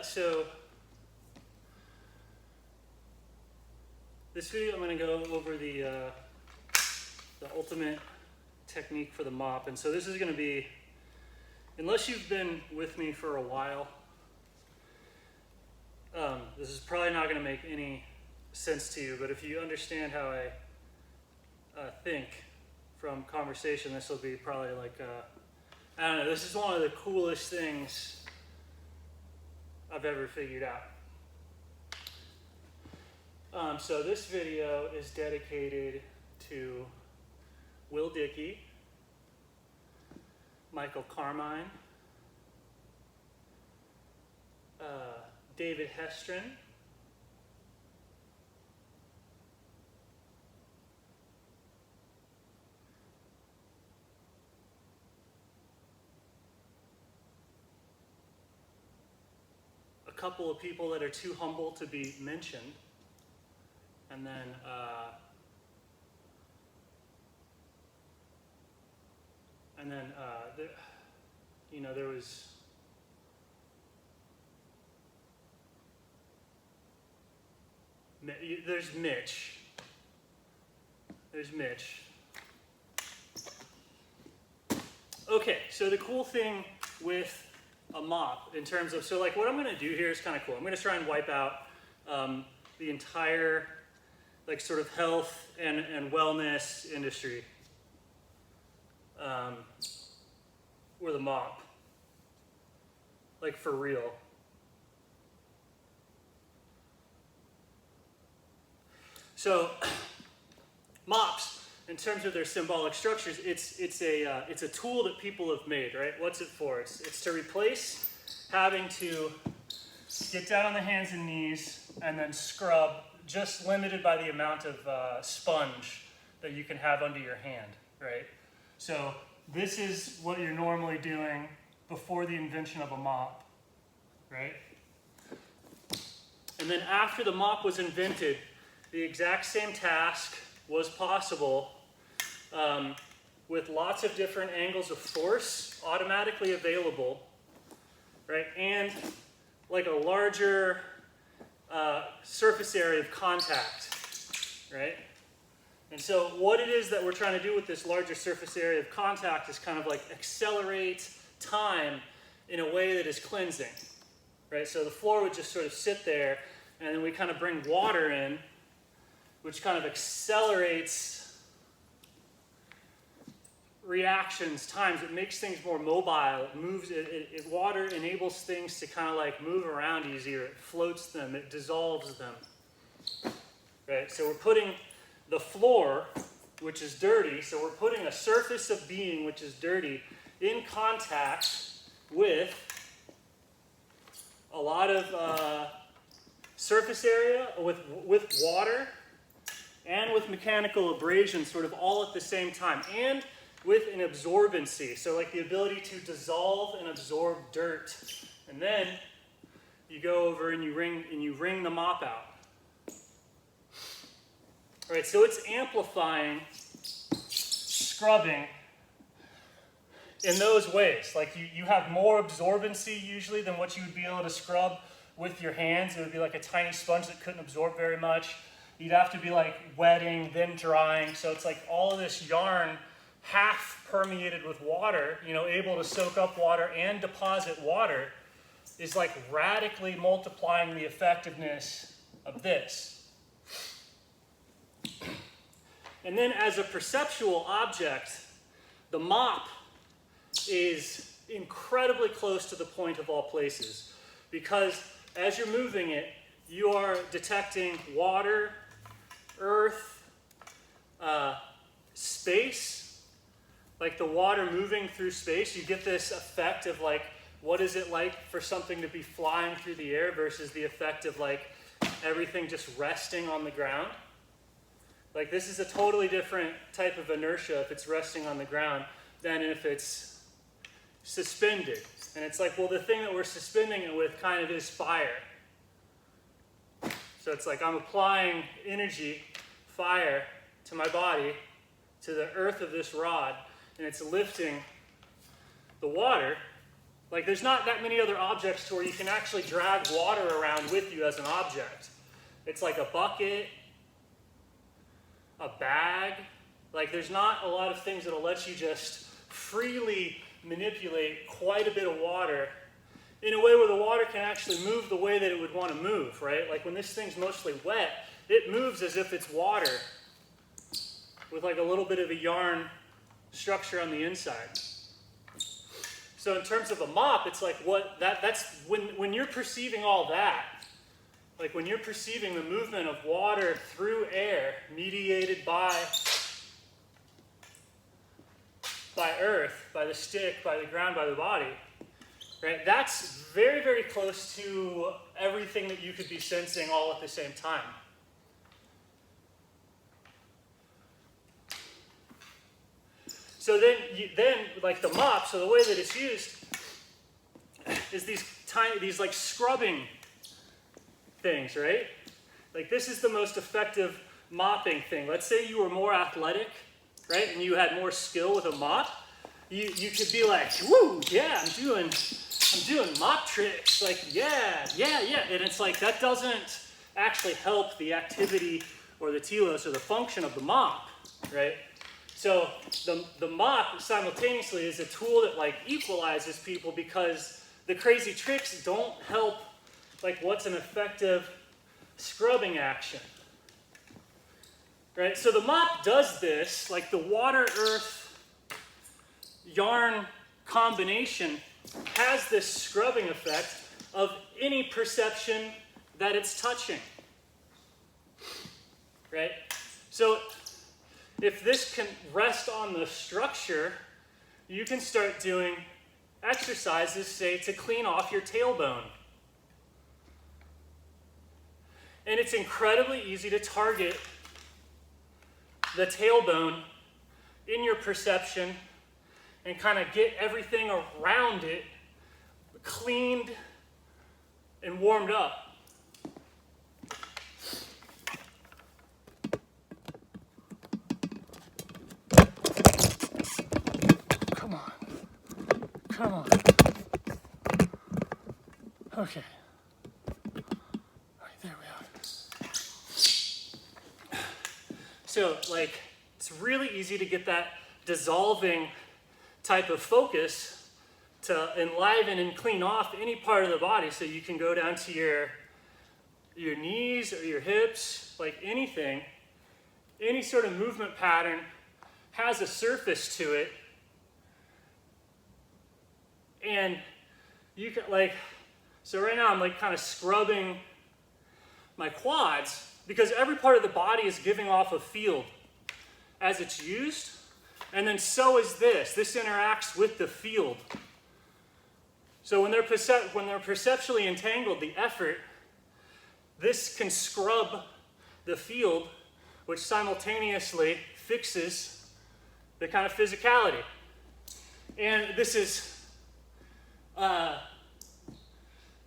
So this video I'm going to go over the ultimate technique for the mop. And so this is going to be, unless you've been with me for a while, this is probably not going to make any sense to you, but if you understand how I think from conversation, this will be probably like, I don't know, this is one of the coolest things I've ever figured out. So this video is dedicated to Will Dickey, Michael Carmine, David Hestron, a couple of people that are too humble to be mentioned, and then there was there's Mitch. There's Mitch. Okay, so the cool thing with a mop in terms of, so like what I'm going to do here is kind of cool. I'm going to try and wipe out the entire like sort of health and wellness industry with a mop, like for real. So mops, in terms of their symbolic structures, it's a tool that people have made, right? What's it for? It's to replace having to get down on the hands and knees and then scrub, just limited by the amount of sponge that you can have under your hand, right? So this is what you're normally doing before the invention of a mop, right? And then after the mop was invented, the exact same task was possible with lots of different angles of force automatically available, right? And like a larger surface area of contact, right? And so what it is that we're trying to do with this larger surface area of contact is kind of like accelerate time in a way that is cleansing, right? So the floor would just sort of sit there, and then we kind of bring water in, which kind of accelerates reactions, times. It makes things more mobile. It moves. Water enables things to kind of like move around easier. It floats them. It dissolves them. Right. So we're putting the floor, which is dirty. So we're putting a surface of being, which is dirty, in contact with a lot of surface area, with water, and with mechanical abrasion, sort of all at the same time, and with an absorbency, so like the ability to dissolve and absorb dirt. And then you go over and you wring the mop out. All right, so it's amplifying scrubbing in those ways. Like you have more absorbency usually than what you would be able to scrub with your hands. It would be like a tiny sponge that couldn't absorb very much. You'd have to be like wetting, then drying. So it's like all of this yarn half permeated with water, able to soak up water and deposit water, is like radically multiplying the effectiveness of this. And then as a perceptual object, the mop is incredibly close to the point of all places, because as you're moving it, you are detecting water, earth, space, like the water moving through space. You get this effect of like, what is it like for something to be flying through the air versus the effect of like everything just resting on the ground. Like this is a totally different type of inertia if it's resting on the ground than if it's suspended. And it's like, well, the thing that we're suspending it with kind of is fire. So it's like I'm applying energy, fire, to my body, to the earth of this rod, and it's lifting the water Like there's not that many other objects to where you can actually drag water around with you as an object. It's like a bucket, a bag. Like there's not a lot of things that'll let you just freely manipulate quite a bit of water in a way where the water can actually move the way that it would want to move, right? Like when this thing's mostly wet, it moves as if it's water with like a little bit of a yarn structure on the inside. So in terms of a mop, it's like that's when you're perceiving all that, like when you're perceiving the movement of water through air mediated by earth, by the stick, by the ground, by the body, right? That's very, very close to everything that you could be sensing all at the same time. So then like the mop, so the way that it's used is these like scrubbing things, right? Like this is the most effective mopping thing. Let's say you were more athletic, right? And you had more skill with a mop. You could be like, woo, yeah, I'm doing mop tricks. Like, yeah. And it's like, that doesn't actually help the activity or the telos or the function of the mop, right? So the mop simultaneously is a tool that like equalizes people because the crazy tricks don't help like what's an effective scrubbing action. Right? So the mop does this, like the water-earth yarn combination has this scrubbing effect of any perception that it's touching. Right? So if this can rest on the structure, you can start doing exercises, say, to clean off your tailbone. And it's incredibly easy to target the tailbone in your perception and kind of get everything around it cleaned and warmed up. Come on. Okay. All right, there we are. So, like, it's really easy to get that dissolving type of focus to enliven and clean off any part of the body. So you can go down to your knees or your hips, like anything. Any sort of movement pattern has a surface to it. And you can, like, so right now I'm like kind of scrubbing my quads because every part of the body is giving off a field as it's used. And then so is this. This interacts with the field. So when they're perceptually entangled, the effort, this can scrub the field, which simultaneously fixes the kind of physicality. And this is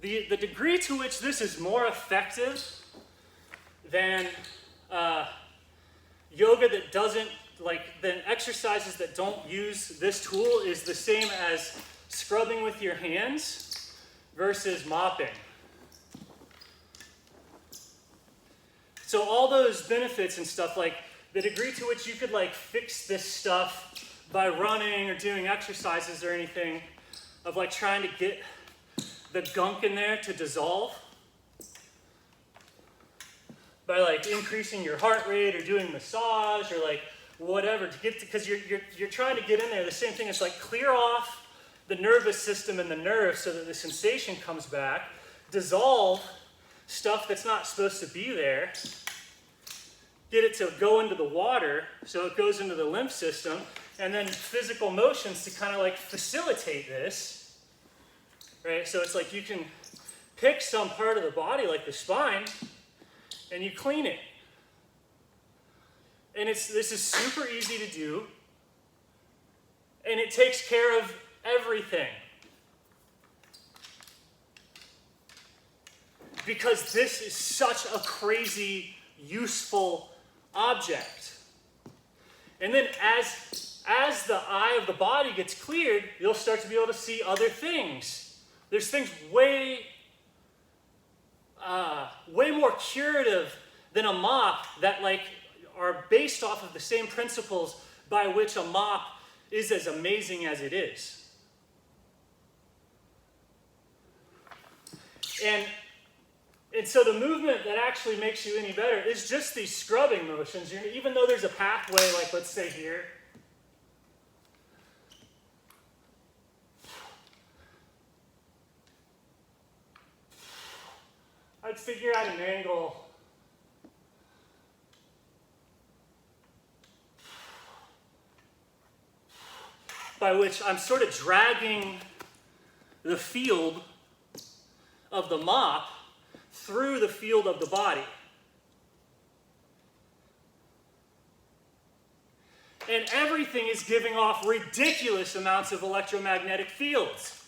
the degree to which this is more effective than yoga that doesn't, than exercises that don't use this tool is the same as scrubbing with your hands versus mopping. So all those benefits and stuff, like the degree to which you could like fix this stuff by running or doing exercises or anything, of like trying to get the gunk in there to dissolve by like increasing your heart rate or doing massage or like whatever to get to, because you're trying to get in there. The same thing is like clear off the nervous system and the nerves so that the sensation comes back, dissolve stuff that's not supposed to be there, get it to go into the water so it goes into the lymph system, and then physical motions to kind of like facilitate this, right? So it's like you can pick some part of the body like the spine and you clean it. And this is super easy to do, and it takes care of everything. Because this is such a crazy, useful object. And then as as the eye of the body gets cleared, you'll start to be able to see other things. There's things way more curative than a M.O.P that like are based off of the same principles by which a M.O.P is as amazing as it is. And so the movement that actually makes you any better is just these scrubbing motions. Even though there's a pathway, like let's say here, I'd figure out an angle by which I'm sort of dragging the field of the M.O.P through the field of the body. And everything is giving off ridiculous amounts of electromagnetic fields.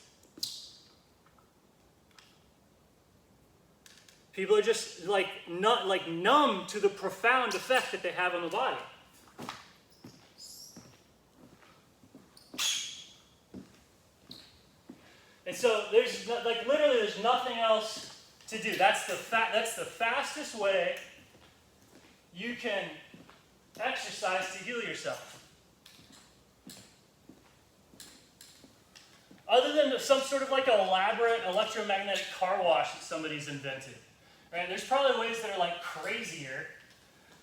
People are just like numb to the profound effect that they have on the body. And so there's literally there's nothing else to do. That's the fastest way you can exercise to heal yourself. Other than some sort of like elaborate electromagnetic car wash that somebody's invented. Right? There's probably ways that are like crazier,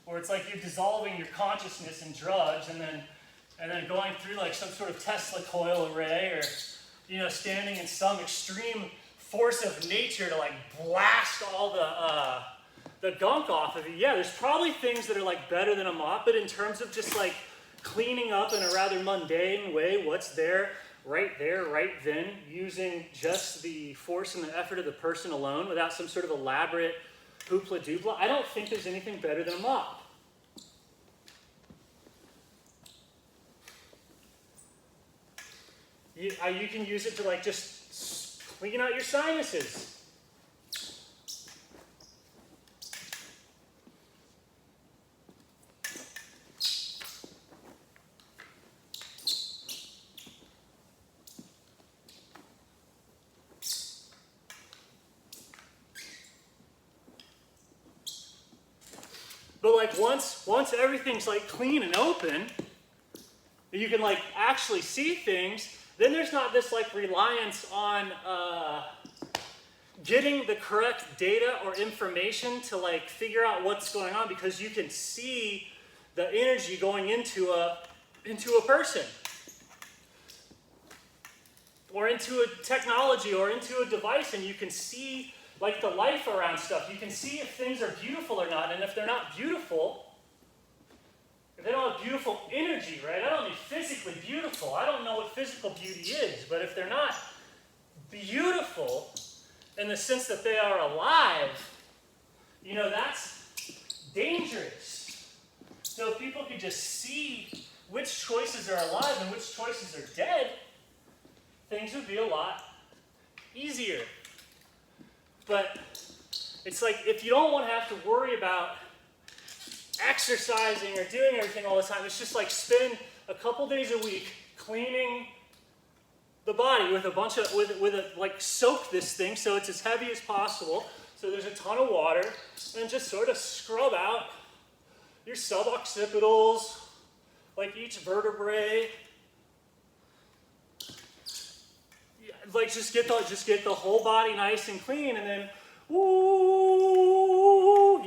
where it's like you're dissolving your consciousness in drugs and then going through like some sort of Tesla coil array, or standing in some extreme force of nature to like blast all the gunk off of you. Yeah, there's probably things that are like better than a M.O.P, but in terms of just like cleaning up in a rather mundane way what's there, right then, using just the force and the effort of the person alone without some sort of elaborate hoopla-doopla, I don't think there's anything better than a M.O.P. You can use it to like just clean out your sinuses. But like once everything's like clean and open, you can like actually see things, then there's not this like reliance on getting the correct data or information to like figure out what's going on, because you can see the energy going into a person, or into a technology, or into a device, and you can see like the life around stuff. You can see if things are beautiful or not, and if they're not beautiful, if they don't have beautiful energy, right? I don't mean physically beautiful. I don't know what physical beauty is, but if they're not beautiful in the sense that they are alive, that's dangerous. So if people could just see which choices are alive and which choices are dead, things would be a lot easier. But it's like if you don't want to have to worry about exercising or doing everything all the time, it's just like spend a couple days a week cleaning the body with like soak this thing so it's as heavy as possible, so there's a ton of water, and just sort of scrub out your suboccipitals, like each vertebrae. Like just get the whole body nice and clean, and then, woo,